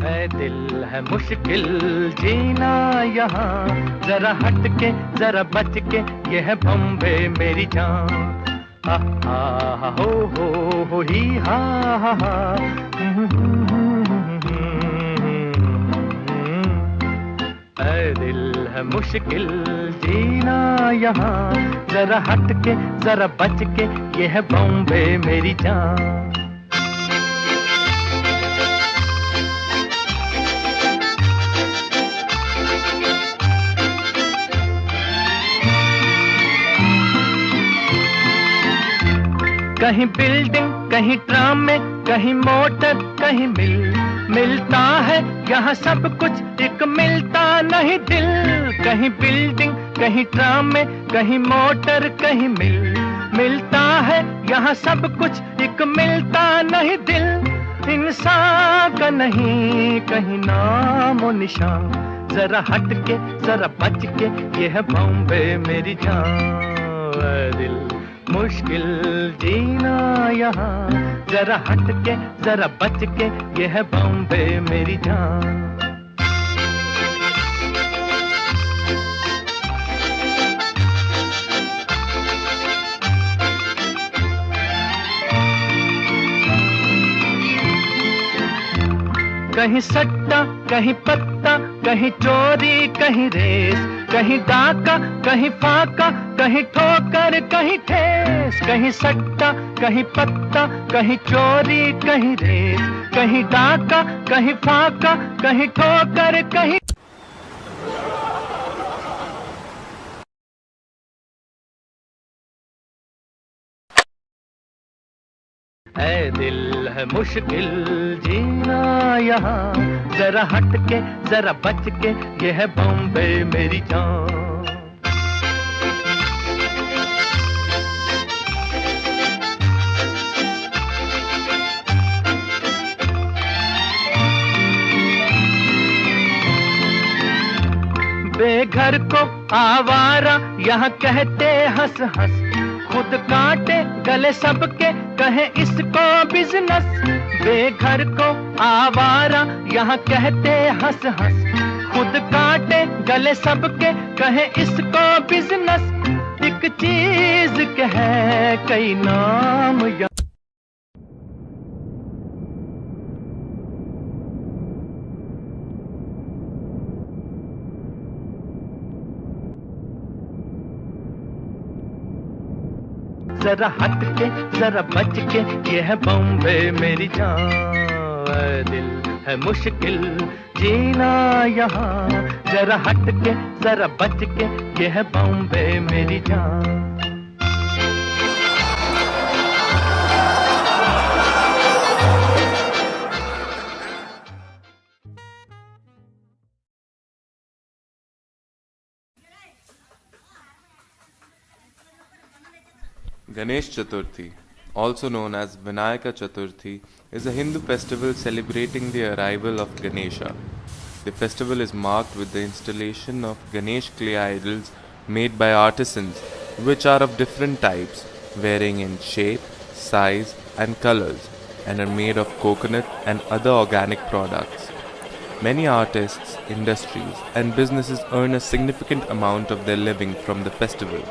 है दिल है मुश्किल जीना यहाँ, जरा हट के जरा बच के, ये है बॉम्बे मेरी जान। हा हा हो ही हा हा। है दिल है मुश्किल जीना यहाँ, जरा हट के जरा बच के, ये है बॉम्बे मेरी जान। कहीं बिल्डिंग कहीं ट्राम में, कहीं मोटर कहीं मिलता है यहाँ सब कुछ, एक मिलता नहीं दिल। कहीं बिल्डिंग कहीं ट्राम में, कहीं मोटर कहीं मिलता है यहाँ सब कुछ, एक मिलता नहीं दिल। इंसान का नहीं कहीं नाम और निशान, जरा हट के जरा बच के, ये है बॉम्बे मेरी जान। दिल मुश्किल जीना यहाँ, जरा हट के जरा बच के, ये है बॉम्बे मेरी जान। कहीं सट्टा कहीं पत्ता, कहीं चोरी कहीं रेस, कहीं डाका कहीं फाका, कहीं ठोकर कहीं ठेस। कहीं सट्टा कहीं पत्ता, कहीं चोरी कहीं रेस, कहीं डाका कहीं फाका, कहीं ठोकर कहीं। ऐ दिल है मुश्किल जीना यहाँ, जरा हट के जरा बच के, ये है बॉम्बे मेरी जान। बेघर को आवारा यहाँ कहते हंस हंस, खुद काटे गले सबके कहे इसको बिजनेस। बेघर को आवारा यहाँ कहते हंस हंस, खुद काटे गले सबके कहे इसको बिजनेस। एक चीज के है कई नाम या जरा हट के जरा बच के, ये है बॉम्बे मेरी जान। दिल है मुश्किल जीना यहाँ, जरा हट के जरा बच के, ये है बॉम्बे मेरी जान। Ganesh Chaturthi, also known as Vinayaka Chaturthi, is a Hindu festival celebrating the arrival of Ganesha. The festival is marked with the installation of Ganesh clay idols made by artisans, which are of different types, varying in shape, size, and colors, and are made of coconut and other organic products. Many artists, industries, and businesses earn a significant amount of their living from the festival.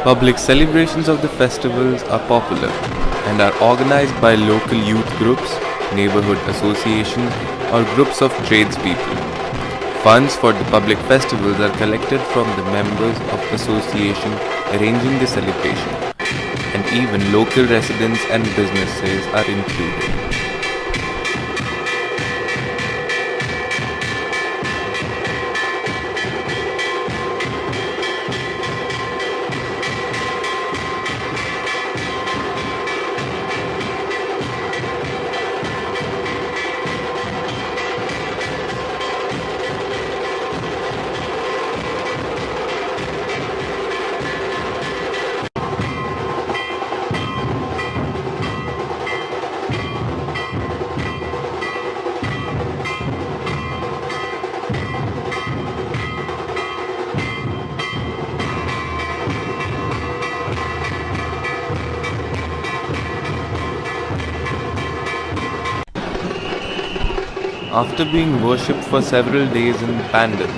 Public celebrations of the festivals are popular and are organized by local youth groups, neighborhood associations, or groups of tradespeople. Funds for the public festivals are collected from the members of association arranging the celebration, and even local residents and businesses are included. After being worshipped for several days in pandals,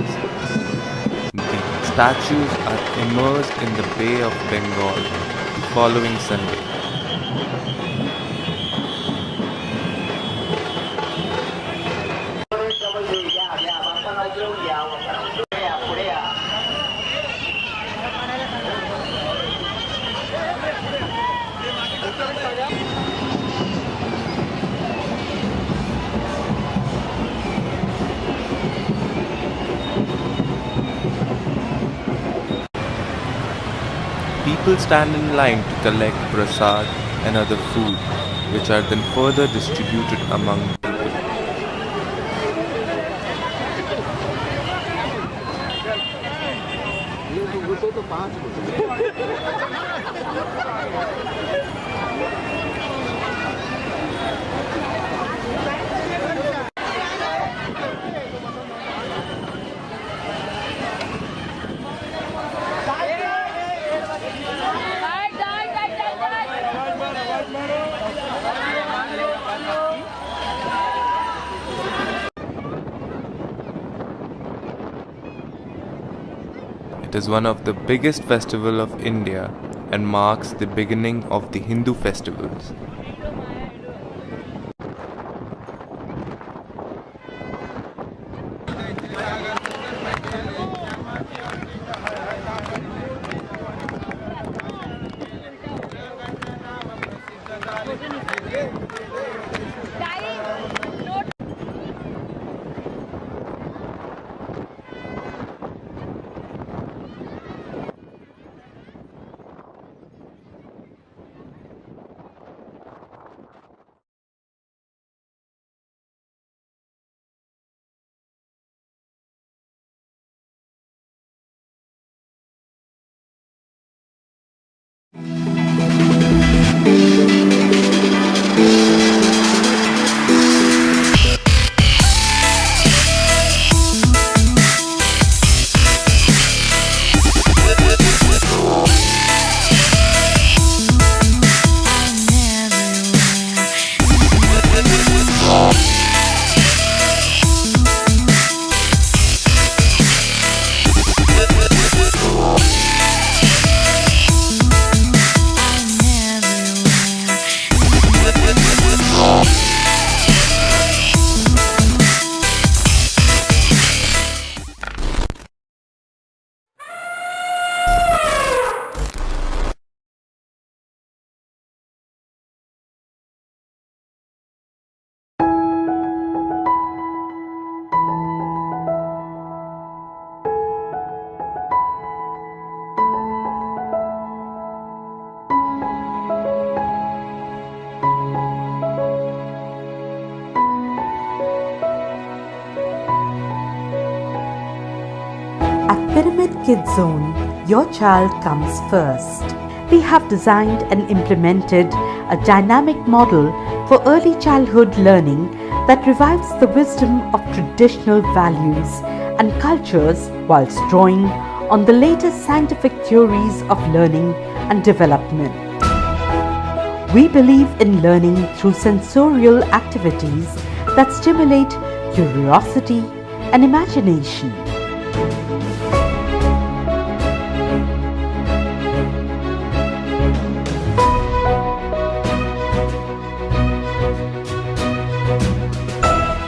the statues are immersed in the Bay of Bengal the following Sunday. People stand in line to collect prasad and other food, which are then further distributed among people. It is one of the biggest festival of India and marks the beginning of the Hindu festivals. Pyramid Kids Zone, your child comes first. We have designed and implemented a dynamic model for early childhood learning that revives the wisdom of traditional values and cultures whilst drawing on the latest scientific theories of learning and development. We believe in learning through sensorial activities that stimulate curiosity and imagination.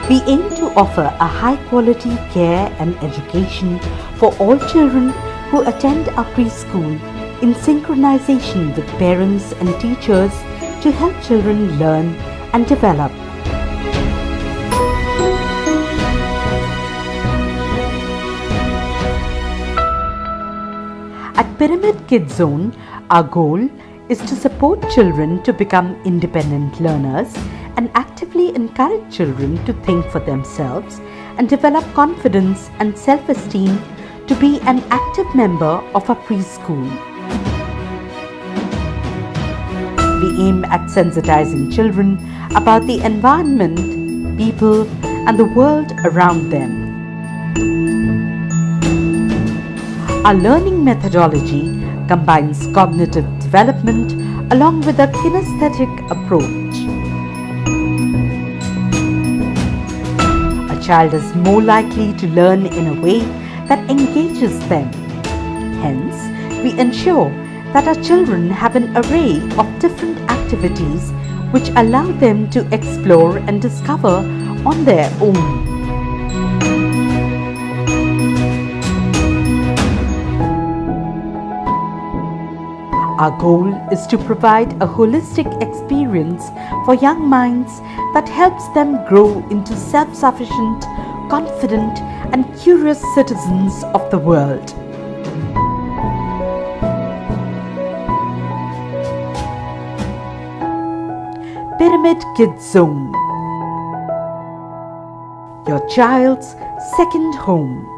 We aim to offer a high-quality care and education for all children who attend our preschool in synchronization with parents and teachers to help children learn and develop. At Pyramid Kids Zone, our goal is to support children to become independent learners and actively encourage children to think for themselves and develop confidence and self-esteem to be an active member of a preschool. We aim at sensitizing children about the environment, people, and the world around them. Our learning methodology combines cognitive development along with a kinesthetic approach. child is more likely to learn in a way that engages them. Hence, we ensure that our children have an array of different activities which allow them to explore and discover on their own. Our goal is to provide a holistic experience for young minds that helps them grow into self-sufficient, confident, and curious citizens of the world. Pyramid Kids Zone, your child's second home.